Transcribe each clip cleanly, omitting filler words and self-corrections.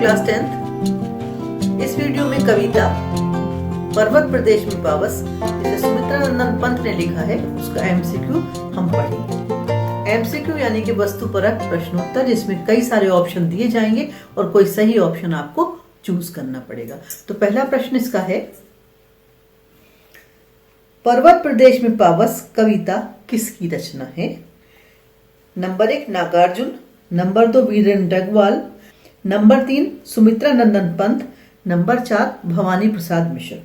Class 10th। इस video में कविता पर्वत प्रदेश में पावस जिसे सुमित्रा नंदन पंत ने लिखा है उसका एमसीक्यू हम पढ़ेंगे। एमसीक्यू यानी कि वस्तुपरक प्रश्नोत्तर, जिसमें कई सारे ऑप्शन दिए जाएंगे और कोई सही ऑप्शन आपको चूज करना पड़ेगा। तो पहला प्रश्न इसका है, पर्वत प्रदेश में पावस कविता किसकी रचना है? Number 1 Nagarjun, number 2 Virendra Dagwal, number 3 Sumitra Nandan Pant, number 4 Bhavani Prasad Mishra.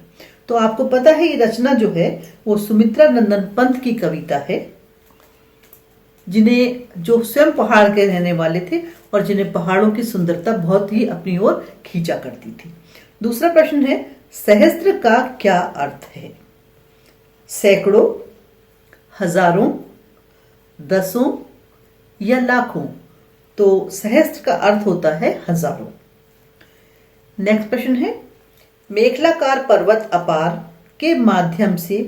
तो आपको पता है ये रचना जो है वो सुमित्रा नंदन पंत की कविता है, जो स्वयं पहाड़ के रहने वाले थे और जिन्हें पहाड़ों की सुंदरता बहुत ही अपनी ओर खींचा करती थी। दूसरा प्रश्न है, सहस्त्र का क्या अर्थ है? सैकड़ों, हजारों, दसों या लाखों? तो सहस्त्र का अर्थ होता है हजारों। नेक्स्ट प्रश्न है, मेखलाकार पर्वत अपार के माध्यम से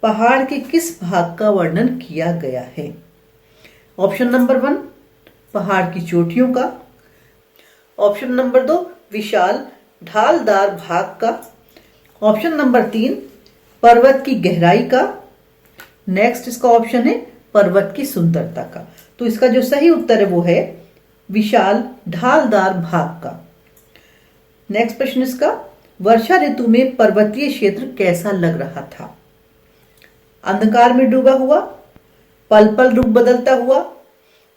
पहाड़ के किस भाग का वर्णन किया गया है? ऑप्शन नंबर 1 पहाड़ की चोटियों का, ऑप्शन नंबर 2 विशाल ढालदार भाग का, ऑप्शन नंबर 3 पर्वत की गहराई का, नेक्स्ट इसका ऑप्शन है पर्वत की सुंदरता का। तो इसका जो सही उत्तर है वो है विशाल ढालदार भाग का। नेक्स्ट प्रश्न इसका, वर्षा ऋतु में पर्वतीय क्षेत्र कैसा लग रहा था? अंधकार में डूबा हुआ, पल पल रूप बदलता हुआ,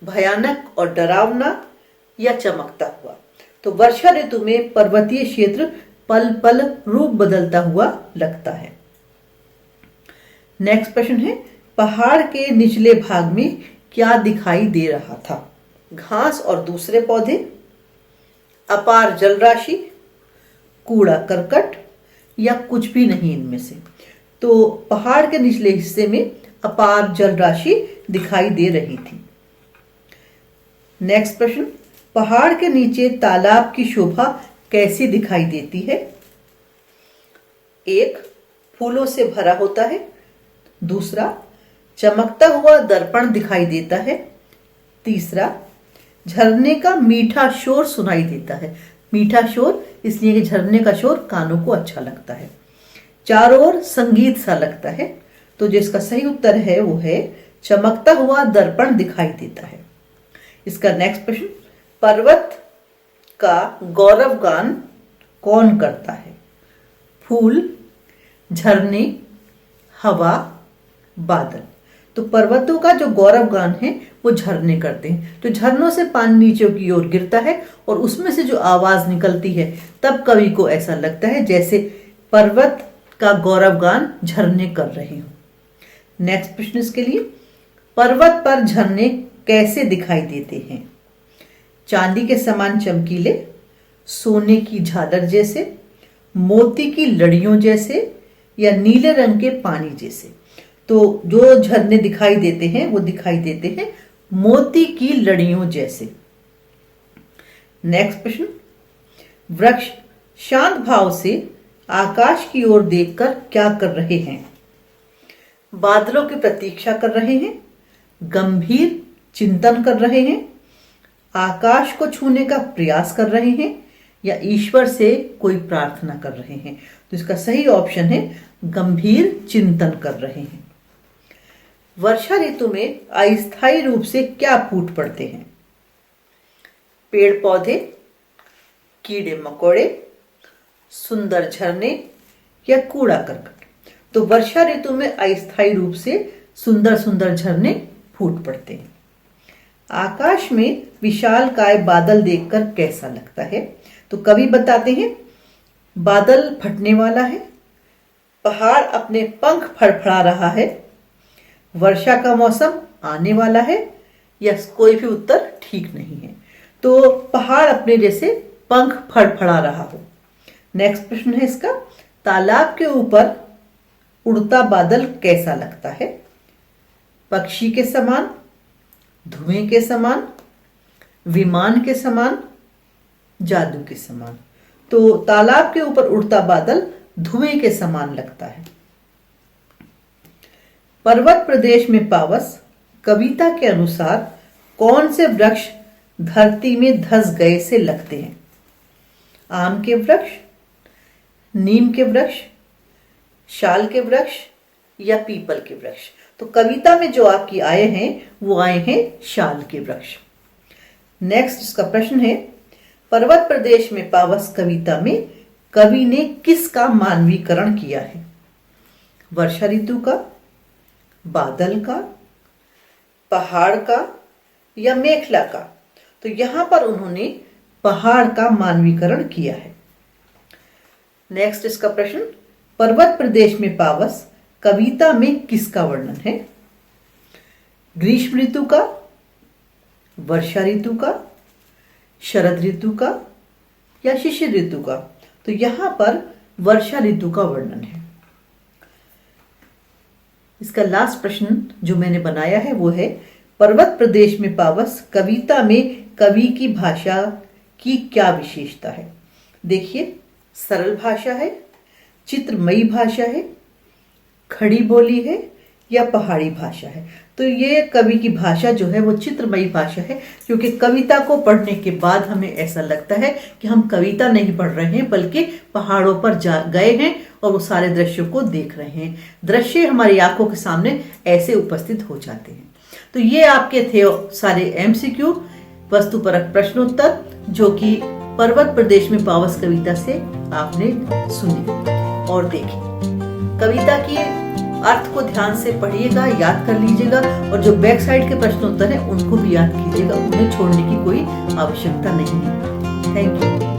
भयानक और डरावना या चमकता हुआ? तो वर्षा ऋतु में पर्वतीय क्षेत्र पल पल रूप बदलता हुआ लगता है। नेक्स्ट प्रश्न है, पहाड़ के निचले भाग में क्या दिखाई दे रहा था? घास और दूसरे पौधे, अपार जल राशि, कूड़ा करकट या कुछ भी नहीं इनमें से? तो पहाड़ के निचले हिस्से में अपार जल राशि दिखाई दे रही थी। नेक्स्ट प्रश्न, पहाड़ के नीचे तालाब की शोभा कैसी दिखाई देती है? 1 फूलों से भरा होता है, दूसरा चमकता हुआ दर्पण दिखाई देता है, तीसरा झरने का मीठा शोर सुनाई देता है। मीठा शोर इसलिए कि झरने का शोर कानों को अच्छा लगता है, चारों ओर संगीत सा लगता है। तो जिसका सही उत्तर है वो है चमकता हुआ दर्पण दिखाई देता है। इसका नेक्स्ट प्रश्न, पर्वत का गौरव गान कौन करता है? फूल, झरने, हवा, बादल? तो पर्वतों का जो गौरव गान है वो झरने करते हैं। तो झरनों से पानी नीचे की ओर गिरता है और उसमें से जो आवाज निकलती है तब कवि को ऐसा लगता है जैसे पर्वत का गौरव गान झरने कर रहे हों। नेक्स्ट प्रश्न इसके लिए, पर्वत पर झरने कैसे दिखाई देते हैं? चांदी के समान चमकीले, सोने की झालर जैसे, मोती की लड़ियों जैसे या नीले रंग के पानी जैसे? तो जो झरने दिखाई देते हैं वो दिखाई देते हैं मोती की लड़ियों जैसे। नेक्स्ट प्रश्न, वृक्ष शांत भाव से आकाश की ओर देखकर क्या कर रहे हैं? बादलों की प्रतीक्षा कर रहे हैं, गंभीर चिंतन कर रहे हैं, आकाश को छूने का प्रयास कर रहे हैं या ईश्वर से कोई प्रार्थना कर रहे हैं? तो इसका सही ऑप्शन है गंभीर चिंतन कर रहे हैं। वर्षा ऋतु में अस्थायी रूप से क्या फूट पड़ते हैं? पेड़ पौधे, कीड़े मकोड़े, सुंदर झरने या कूड़ा करकट? तो वर्षा ऋतु में अस्थायी रूप से सुंदर सुंदर झरने फूट पड़ते हैं। आकाश में विशालकाय बादल देखकर कैसा लगता है? तो कवि बताते हैं बादल फटने वाला है, पहाड़ अपने पंख फड़फड़ा रहा है, वर्षा का मौसम आने वाला है या कोई भी उत्तर ठीक नहीं है। तो पहाड़ अपने जैसे पंख फड़फड़ा रहा हो। नेक्स्ट प्रश्न है इसका, तालाब के ऊपर उड़ता बादल कैसा लगता है? पक्षी के समान, धुएं के समान, विमान के समान, जादू के समान? तो तालाब के ऊपर उड़ता बादल धुएं के समान लगता है। पर्वत प्रदेश में पावस कविता के अनुसार कौन से वृक्ष धरती में धस गए से लगते हैं? आम के वृक्ष, नीम के वृक्ष, शाल के वृक्ष या पीपल के वृक्ष। तो कविता में जो आपकी आए हैं वो आए हैं शाल के वृक्ष। नेक्स्ट इसका प्रश्न है, पर्वत प्रदेश में पावस कविता में कवि ने किसका मानवीकरण किया है? वर्षा ऋतु का, बादल का, पहाड़ का या मेखला का? तो यहां पर उन्होंने पहाड़ का मानवीकरण किया है। नेक्स्ट इसका प्रश्न, पर्वत प्रदेश में पावस कविता में किसका वर्णन है? ग्रीष्म ऋतु का, वर्षा ऋतु का, शरद ऋतु का या शिशिर ऋतु का? तो यहां पर वर्षा ऋतु का वर्णन है। इसका लास्ट प्रश्न जो मैंने बनाया है वो है, पर्वत प्रदेश में पावस कविता में कवि की भाषा की क्या विशेषता है? देखिए, सरल भाषा है, चित्रमयी भाषा है, खड़ी बोली है या पहाड़ी भाषा है? तो ये कवि की भाषा जो है वो चित्रमयी भाषा है, क्योंकि कविता को पढ़ने के बाद हमें ऐसा लगता है कि हम कविता नहीं पढ़ रहे हैं बल्कि पहाड़ों पर जा गए हैं और वो सारे दृश्यों को देख रहे हैं। दृश्य हमारी आंखों के सामने ऐसे उपस्थित हो जाते हैं। तो ये आपके थे सारे एमसीक्यू वस्तुपरक प्रश्नोत्तर जो कि पर्वत प्रदेश में पावस कविता से आपने सुने और देखे। कविता की अर्थ को ध्यान से पढ़िएगा, याद कर लीजिएगा और जो बैक साइड के प्रश्नोत्तर हैं उनको भी याद कीजिएगा, उन्हें छोड़ने की कोई आवश्यकता नहीं है। Thank you.